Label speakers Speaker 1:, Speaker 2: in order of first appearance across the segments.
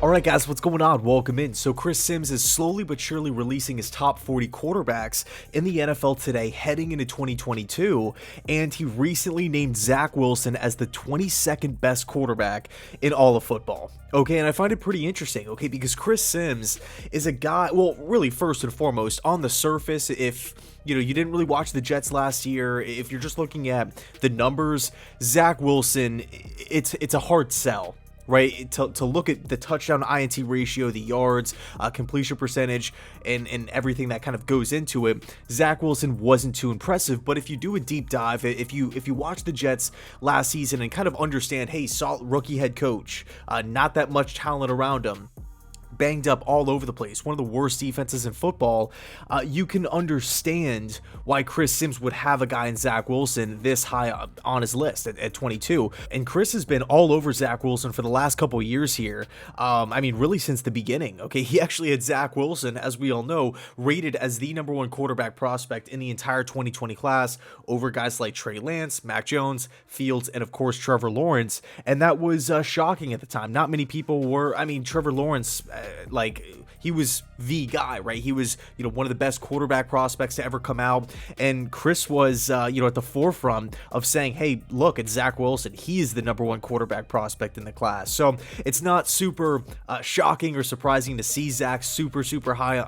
Speaker 1: Alright guys, what's going on? Welcome in. So Chris Simms is slowly but surely releasing his top 40 quarterbacks in the NFL today heading into 2022, and he recently named Zach Wilson as the 22nd best quarterback in all of football. Okay, and I find it pretty interesting, okay, because Chris Simms is a guy, well, really first and foremost, on the surface, if you didn't really watch the Jets last year, if you're just looking at the numbers, Zach Wilson, it's a hard sell. Right, to look at the touchdown INT ratio, the yards, completion percentage, and everything that kind of goes into it, Zach Wilson wasn't too impressive. But if you do a deep dive, if you watch the Jets last season and kind of understand, hey, solid rookie head coach, not that much talent around him, banged up all over the place, one of the worst defenses in football, you can understand why Chris Simms would have a guy in Zach Wilson this high on his list at 22. And Chris has been all over Zach Wilson for the last couple of years here. I mean, really since the beginning. Okay, he actually had Zach Wilson, as we all know, rated as the #1 quarterback prospect in the entire 2020 class over guys like Trey Lance, Mac Jones, Fields, and of course Trevor Lawrence. And that was shocking at the time. Not many people were. I mean, Trevor Lawrence, he was the guy, right? He was, one of the best quarterback prospects to ever come out. And Chris was, at the forefront of saying, hey, look, it's Zach Wilson. He is the #1 quarterback prospect in the class. So it's not super shocking or surprising to see Zach super high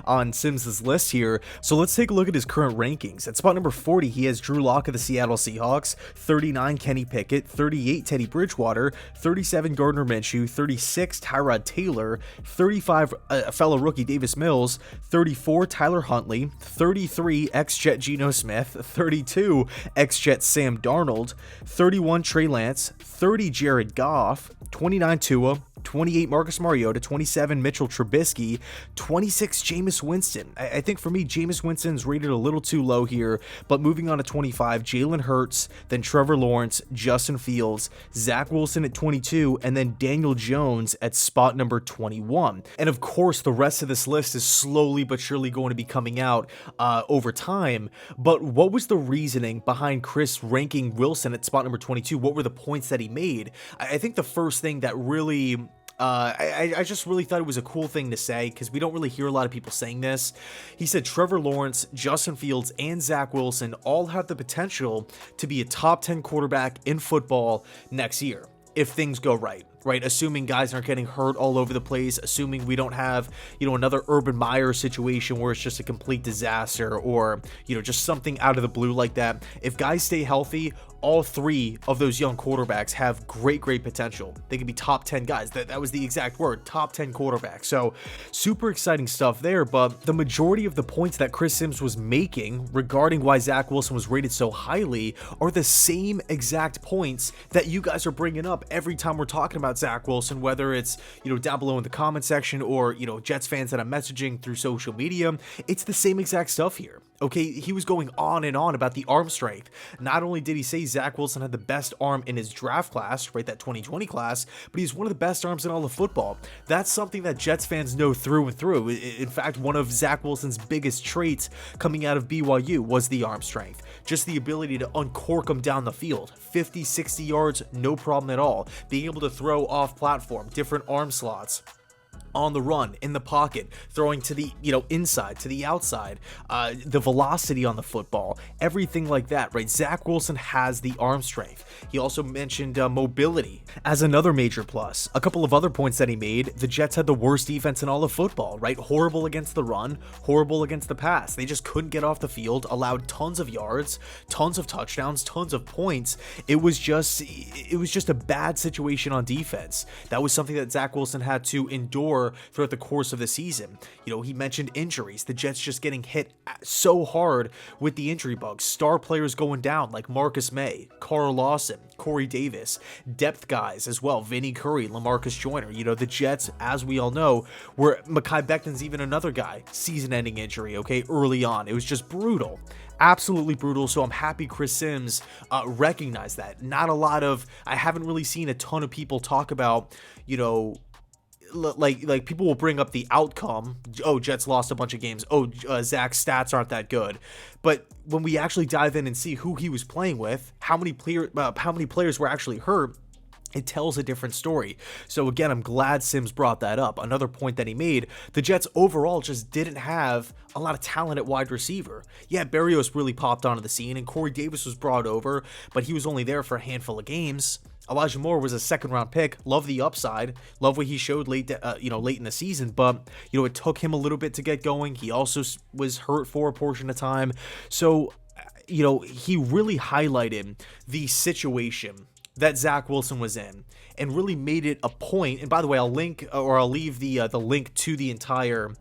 Speaker 1: on Simms' list here. So let's take a look at his current rankings. At spot number 40, he has Drew Lock of the Seattle Seahawks, 39 Kenny Pickett, 38 Teddy Bridgewater, 37 Gardner Minshew, 36 Tyrod Taylor, 35 fellow rookie Davis Mills, 34 Tyler Huntley, 33 ex-Jet Geno Smith, 32 ex-Jet Sam Darnold, 31 Trey Lance, 30 Jared Goff, 29 Tua, 28 Marcus Mariota, 27 Mitchell Trubisky, 26 Jameis Winston. I think for me, Jameis Winston's rated a little too low here, but moving on to 25, Jalen Hurts, then Trevor Lawrence, Justin Fields, Zach Wilson at 22, and then Daniel Jones at spot number 21. And of course, the rest of this list is slowly but surely going to be coming out over time. But what was the reasoning behind Chris ranking Wilson at spot number 22? What were the points that he made? I think the first thing that really I just really thought it was a cool thing to say, because we don't really hear a lot of people saying this. He said Trevor Lawrence, Justin Fields, and Zach Wilson all have the potential to be a top 10 quarterback in football next year, if things go right. Right, assuming guys aren't getting hurt all over the place, assuming we don't have, another Urban Meyer situation where it's just a complete disaster, or, just something out of the blue like that. If guys stay healthy, all three of those young quarterbacks have great potential. They could be top 10 guys. That was the exact word, top 10 quarterbacks. So super exciting stuff there. But the majority of the points that Chris Simms was making regarding why Zach Wilson was rated so highly are the same exact points that you guys are bringing up every time we're talking about Zach Wilson, whether it's, down below in the comment section, or, Jets fans that I'm messaging through social media. It's the same exact stuff here. Okay, he was going on and on about the arm strength. Not only did he say Zach Wilson had the best arm in his draft class, right, that 2020 class, but he's one of the best arms in all of football. That's something that Jets fans know through and through. In fact, one of Zach Wilson's biggest traits coming out of BYU was the arm strength. Just the ability to uncork him down the field. 50, 60 yards, no problem at all. Being able to throw off platform, different arm slots, on the run, in the pocket, throwing to the, inside, to the outside, the velocity on the football, everything like that, right? Zach Wilson has the arm strength. He also mentioned mobility as another major plus. A couple of other points that he made: the Jets had the worst defense in all of football, right? Horrible against the run, horrible against the pass. They just couldn't get off the field, allowed tons of yards, tons of touchdowns, tons of points. It was just a bad situation on defense. That was something that Zach Wilson had to endure throughout the course of the season. He mentioned injuries, the Jets just getting hit so hard with the injury bug, star players going down like Marcus May, Carl Lawson, Corey Davis, depth guys as well, Vinny Curry, LaMarcus Joyner. The Jets, as we all know, were Mekhi Becton's even another guy, season-ending injury, okay, early on. It was just brutal. Absolutely brutal. So I'm happy Chris Simms recognized that. I haven't really seen a ton of people talk about, like people will bring up the outcome. Oh, Jets lost a bunch of games. Oh, Zach's stats aren't that good. But when we actually dive in and see who he was playing with, how many players were actually hurt, it tells a different story. So again, I'm glad Simms brought that up. Another point that he made, the Jets overall just didn't have a lot of talent at wide receiver. Yeah, Berrios really popped onto the scene and Corey Davis was brought over, but he was only there for a handful of games. Elijah Moore was a second-round pick. Love the upside. Love what he showed late in the season. But it took him a little bit to get going. He also was hurt for a portion of time. So he really highlighted the situation that Zach Wilson was in and really made it a point. And by the way, I'll leave the link to the entire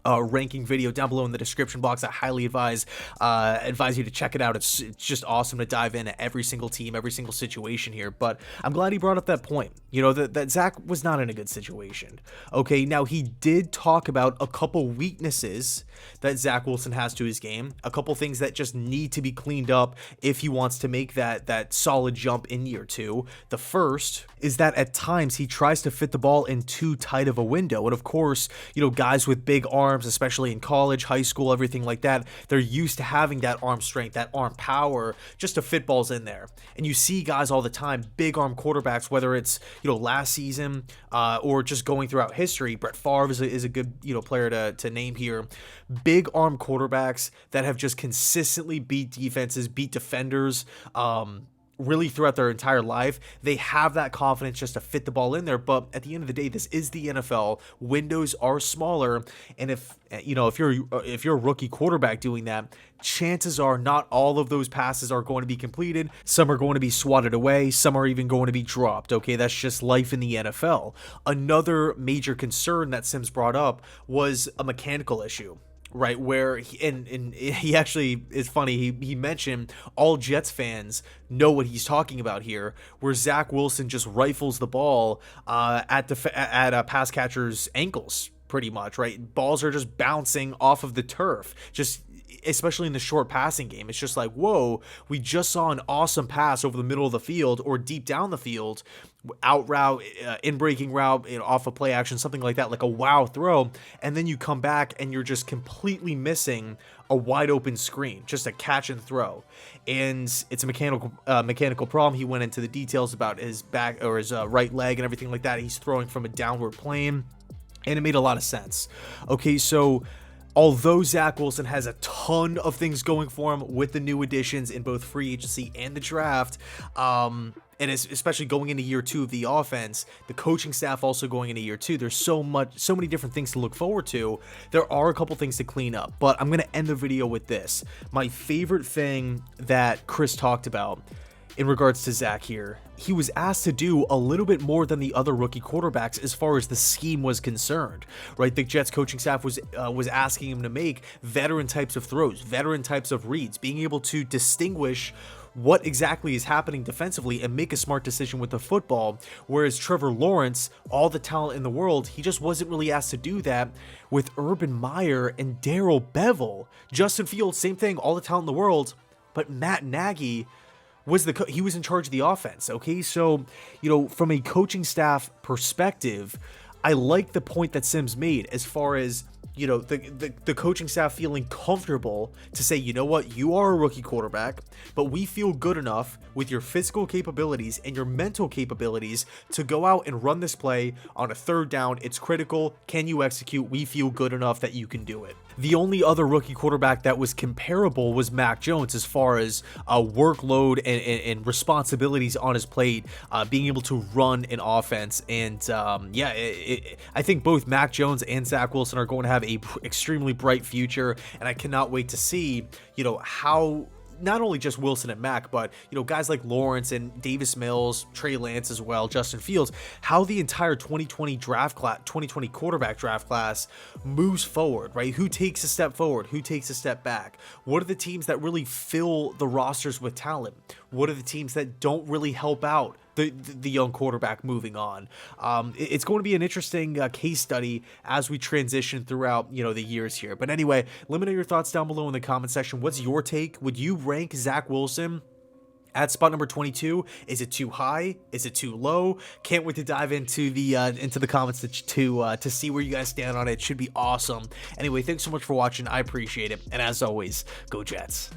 Speaker 1: ranking video down below in the description box. I highly advise you to check it out. It's just awesome to dive into every single team, every single situation here. But I'm glad he brought up that point, that Zach was not in a good situation. Okay, now he did talk about a couple weaknesses that Zach Wilson has to his game, a couple things that just need to be cleaned up if he wants to make that solid jump in year 2. The first is that at times he tries to fit the ball in too tight of a window. And of course, guys with big arms, especially in college, high school, everything like that, they're used to having that arm strength, that arm power, just to fit balls in there. And you see guys all the time, big arm quarterbacks, whether it's last season or just going throughout history. Brett Favre is a good player to name here. Big arm quarterbacks that have just consistently beat defenses, beat defenders, really throughout their entire life. They have that confidence just to fit the ball in there. But at the end of the day, this is the NFL. Windows are smaller, and if you're a rookie quarterback doing that, chances are not all of those passes are going to be completed. Some are going to be swatted away. Some are even going to be dropped. Okay, that's just life in the NFL. Another major concern that Simms brought up was a mechanical issue. Right, where he actually, it's funny, he mentioned all Jets fans know what he's talking about here, where Zach Wilson just rifles the ball at a pass catcher's ankles, pretty much, right? Balls are just bouncing off of the turf, just especially in the short passing game. It's just like, whoa, we just saw an awesome pass over the middle of the field or deep down the field, out route, in breaking route, off a play action, something like that, like a wow throw, and then you come back and you're just completely missing a wide open screen, just a catch and throw. And it's a mechanical problem. He went into the details about his back or his right leg and everything like that. He's throwing from a downward plane, and it made a lot of sense. Okay, so although Zach Wilson has a ton of things going for him with the new additions in both free agency and the draft, and especially going into year 2 of the offense, the coaching staff also going into year 2, there's so many different things to look forward to. There are a couple things to clean up, but I'm going to end the video with this. My favorite thing that Chris talked about in regards to Zach here, he was asked to do a little bit more than the other rookie quarterbacks as far as the scheme was concerned, right? The Jets coaching staff was asking him to make veteran types of throws, veteran types of reads, being able to distinguish what exactly is happening defensively and make a smart decision with the football. Whereas Trevor Lawrence, all the talent in the world, he just wasn't really asked to do that with Urban Meyer and Darrell Bevell. Justin Fields, same thing, all the talent in the world, but Matt Nagy he was in charge of the offense. Okay, so from a coaching staff perspective, I like the point that Simms made as far as the coaching staff feeling comfortable to say, you know what, you are a rookie quarterback, but we feel good enough with your physical capabilities and your mental capabilities to go out and run this play on a third down. It's critical. Can you execute? We feel good enough that you can do it. The only other rookie quarterback that was comparable was Mac Jones as far as workload and responsibilities on his plate, being able to run an offense. And I think both Mac Jones and Zach Wilson are going to have a extremely bright future, and I cannot wait to see how not only just Wilson and Mac, but guys like Lawrence and Davis Mills, Trey Lance as well, Justin Fields, how the entire 2020 quarterback draft class moves forward, right? Who takes a step forward? Who takes a step back? What are the teams that really fill the rosters with talent? What are the teams that don't really help out the young quarterback moving on? It's going to be an interesting case study as we transition throughout the years here. But anyway, let me know your thoughts down below in the comment section. What's your take? Would you rank Zach Wilson at spot number 22? Is it too high? Is it too low? Can't wait to dive into the comments to see where you guys stand on it. It should be awesome. Anyway, thanks so much for watching. I appreciate it. And as always, go Jets.